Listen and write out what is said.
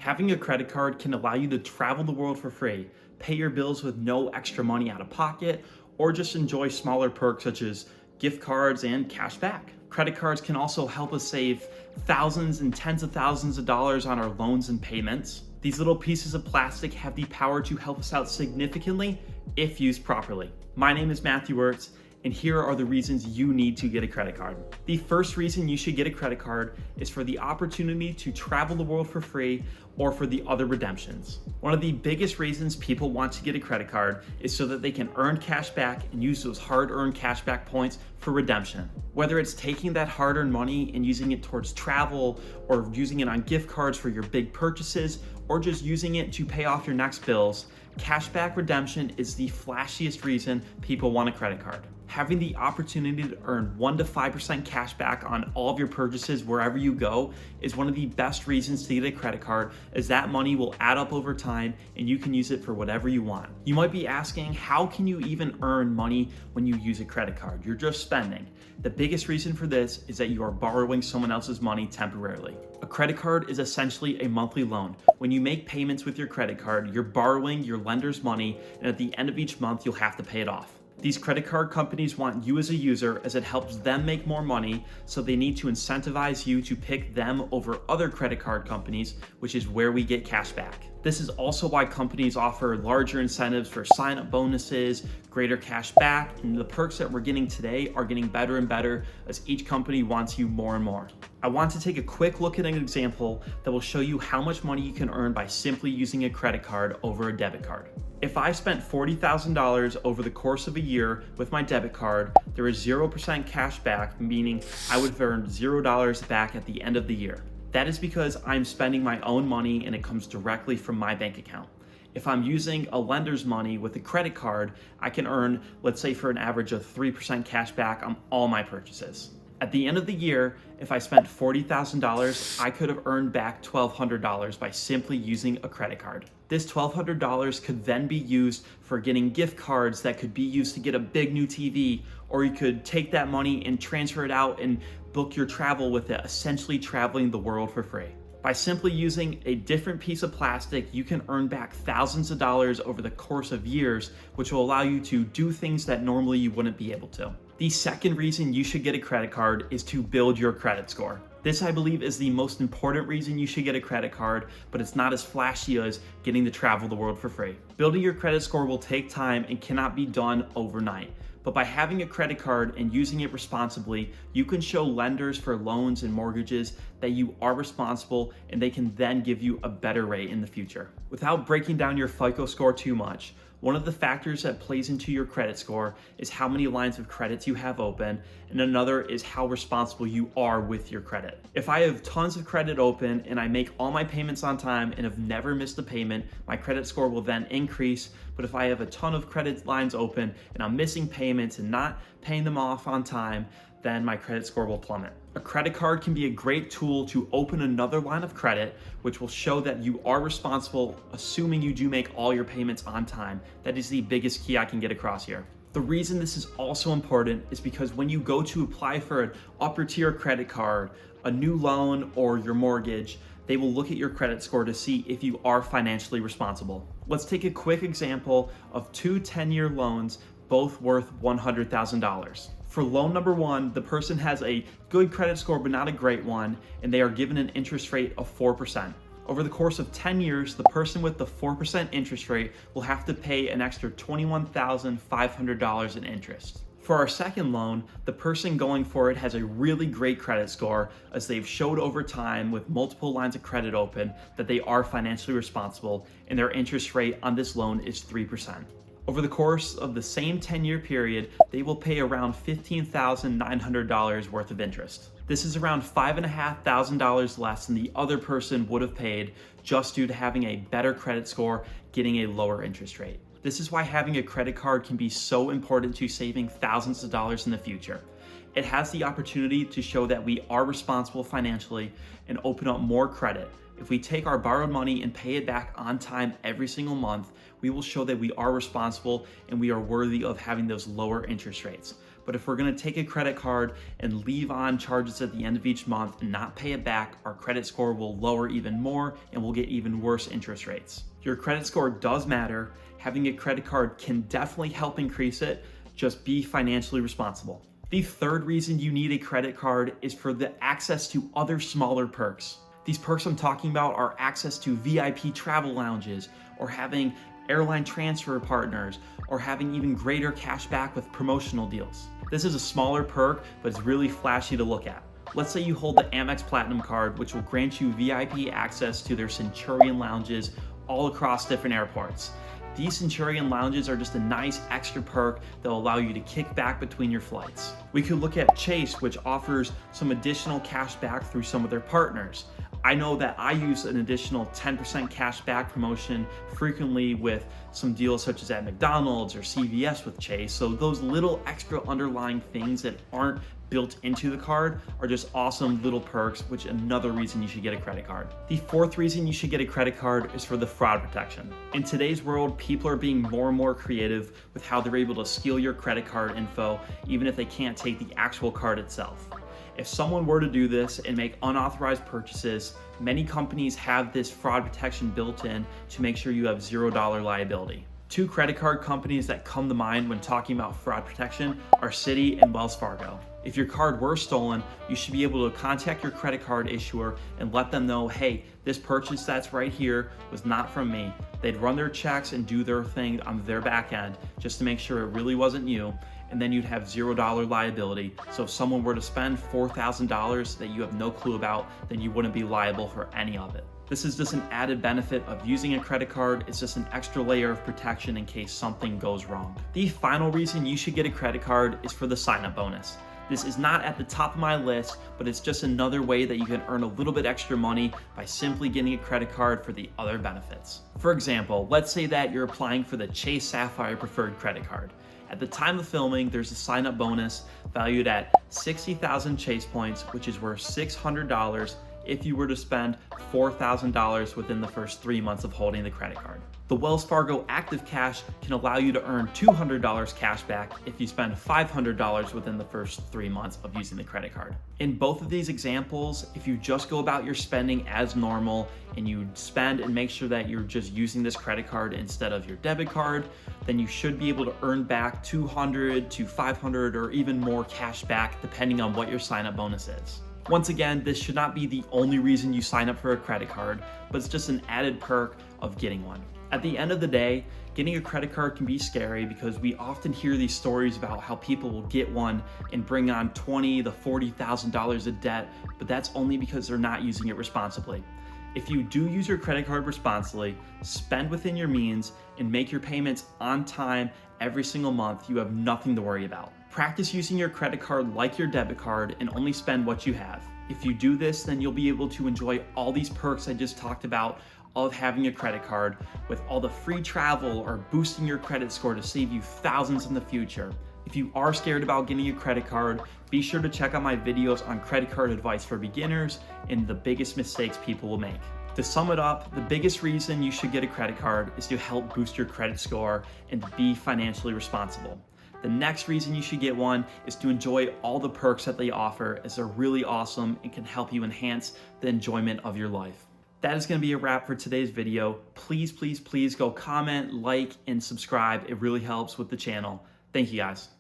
Having a credit card can allow you to travel the world for free, pay your bills with no extra money out of pocket, or just enjoy smaller perks such as gift cards and cash back. Credit cards can also help us save thousands and tens of thousands of dollars on our loans and payments. These little pieces of plastic have the power to help us out significantly if used properly. My name is Matthew Wirtz, and here are the reasons you need to get a credit card. The first reason you should get a credit card is for the opportunity to travel the world for free or for the other redemptions. One of the biggest reasons people want to get a credit card is so that they can earn cash back and use those hard-earned cash back points for redemption. Whether it's taking that hard-earned money and using it towards travel, or using it on gift cards for your big purchases, or just using it to pay off your next bills, cashback redemption is the flashiest reason people want a credit card. Having the opportunity to earn 1 to 5% cash back on all of your purchases wherever you go is one of the best reasons to get a credit card, as that money will add up over time and you can use it for whatever you want. You might be asking, how can you even earn money when you use a credit card? You're just spending. The biggest reason for this is that you are borrowing someone else's money temporarily. A credit card is essentially a monthly loan. When you make payments with your credit card, you're borrowing your lender's money, and at the end of each month, you'll have to pay it off. These credit card companies want you as a user, as it helps them make more money, so they need to incentivize you to pick them over other credit card companies, which is where we get cash back. This is also why companies offer larger incentives for sign-up bonuses, greater cash back, and the perks that we're getting today are getting better and better as each company wants you more and more. I want to take a quick look at an example that will show you how much money you can earn by simply using a credit card over a debit card. If I spent $40,000 over the course of a year with my debit card, there is 0% cash back, meaning I would have earned $0 back at the end of the year. That is because I'm spending my own money and it comes directly from my bank account. If I'm using a lender's money with a credit card, I can earn, let's say for an average of 3% cash back on all my purchases. At the end of the year, if I spent $40,000, I could have earned back $1,200 by simply using a credit card. This $1,200 could then be used for getting gift cards that could be used to get a big new TV, or you could take that money and transfer it out and book your travel with it, essentially traveling the world for free. By simply using a different piece of plastic, you can earn back thousands of dollars over the course of years, which will allow you to do things that normally you wouldn't be able to. The second reason you should get a credit card is to build your credit score. This, I believe, is the most important reason you should get a credit card, but it's not as flashy as getting to travel the world for free. Building your credit score will take time and cannot be done overnight. But by having a credit card and using it responsibly, you can show lenders for loans and mortgages that you are responsible, and they can then give you a better rate in the future. Without breaking down your FICO score too much, one of the factors that plays into your credit score is how many lines of credits you have open, and another is how responsible you are with your credit. If I have tons of credit open and I make all my payments on time and have never missed a payment, my credit score will then increase. But if I have a ton of credit lines open and I'm missing payments and not paying them off on time, then my credit score will plummet. A credit card can be a great tool to open another line of credit, which will show that you are responsible, assuming you do make all your payments on time. That is the biggest key I can get across here. The reason this is also important is because when you go to apply for an upper tier credit card, a new loan, or your mortgage, they will look at your credit score to see if you are financially responsible. Let's take a quick example of two 10-year loans, both worth $100,000. For loan number one, the person has a good credit score but not a great one, and they are given an interest rate of 4%. Over the course of 10 years, the person with the 4% interest rate will have to pay an extra $21,500 in interest. For our second loan, the person going for it has a really great credit score, as they've showed over time with multiple lines of credit open that they are financially responsible, and their interest rate on this loan is 3%. Over the course of the same 10-year period, they will pay around $15,900 worth of interest. This is around $5,500 less than the other person would have paid, just due to having a better credit score, getting a lower interest rate. This is why having a credit card can be so important to saving thousands of dollars in the future. It has the opportunity to show that we are responsible financially and open up more credit. If we take our borrowed money and pay it back on time every single month, we will show that we are responsible and we are worthy of having those lower interest rates. but if we're gonna take a credit card and leave on charges at the end of each month and not pay it back, our credit score will lower even more and we'll get even worse interest rates. Your credit score does matter. Having a credit card can definitely help increase it. Just be financially responsible. The third reason you need a credit card is for the access to other smaller perks. These perks I'm talking about are access to VIP travel lounges, or having airline transfer partners, or having even greater cash back with promotional deals. This is a smaller perk, but it's really flashy to look at. Let's say you hold the Amex Platinum card, which will grant you VIP access to their Centurion lounges all across different airports. These Centurion lounges are just a nice extra perk that will allow you to kick back between your flights. We could look at Chase, which offers some additional cash back through some of their partners. I know that I use an additional 10% cash back promotion frequently with some deals such as at McDonald's or CVS with Chase. So those little extra underlying things that aren't built into the card are just awesome little perks, which is another reason you should get a credit card. The fourth reason you should get a credit card is for the fraud protection. In today's world, people are being more and more creative with how they're able to steal your credit card info, even if they can't take the actual card itself. If someone were to do this and make unauthorized purchases, many companies have this fraud protection built in to make sure you have $0 liability. Two credit card companies that come to mind when talking about fraud protection are Citi and Wells Fargo. If your card were stolen, you should be able to contact your credit card issuer and let them know, hey, this purchase that's right here was not from me. They'd run their checks and do their thing on their back end just to make sure it really wasn't you, and then you'd have $0 liability. So if someone were to spend $4,000 that you have no clue about, then you wouldn't be liable for any of it. This is just an added benefit of using a credit card. It's just an extra layer of protection in case something goes wrong. The final reason you should get a credit card is for the sign-up bonus. This is not at the top of my list, but it's just another way that you can earn a little bit extra money by simply getting a credit card for the other benefits. For example, let's say that you're applying for the Chase Sapphire Preferred Credit Card. At the time of filming, there's a sign-up bonus valued at 60,000 Chase points, which is worth $600 if you were to spend $4,000 within the first 3 months of holding the credit card. The Wells Fargo Active Cash can allow you to earn $200 cash back if you spend $500 within the first 3 months of using the credit card. In both of these examples, if you just go about your spending as normal and you spend and make sure that you're just using this credit card instead of your debit card, then you should be able to earn back $200 to $500 or even more cash back depending on what your sign-up bonus is. Once again, this should not be the only reason you sign up for a credit card, but it's just an added perk of getting one. At the end of the day, getting a credit card can be scary because we often hear these stories about how people will get one and bring on $20,000 to $40,000 of debt, but that's only because they're not using it responsibly. If you do use your credit card responsibly, spend within your means, and make your payments on time every single month, you have nothing to worry about. Practice using your credit card like your debit card and only spend what you have. If you do this, then you'll be able to enjoy all these perks I just talked about of having a credit card, with all the free travel or boosting your credit score to save you thousands in the future. If you are scared about getting a credit card, be sure to check out my videos on credit card advice for beginners and the biggest mistakes people will make. To sum it up, the biggest reason you should get a credit card is to help boost your credit score and to be financially responsible. The next reason you should get one is to enjoy all the perks that they offer, as they're really awesome and can help you enhance the enjoyment of your life. That is going to be a wrap for today's video. Please, please, please go comment, like, and subscribe. It really helps with the channel. Thank you guys.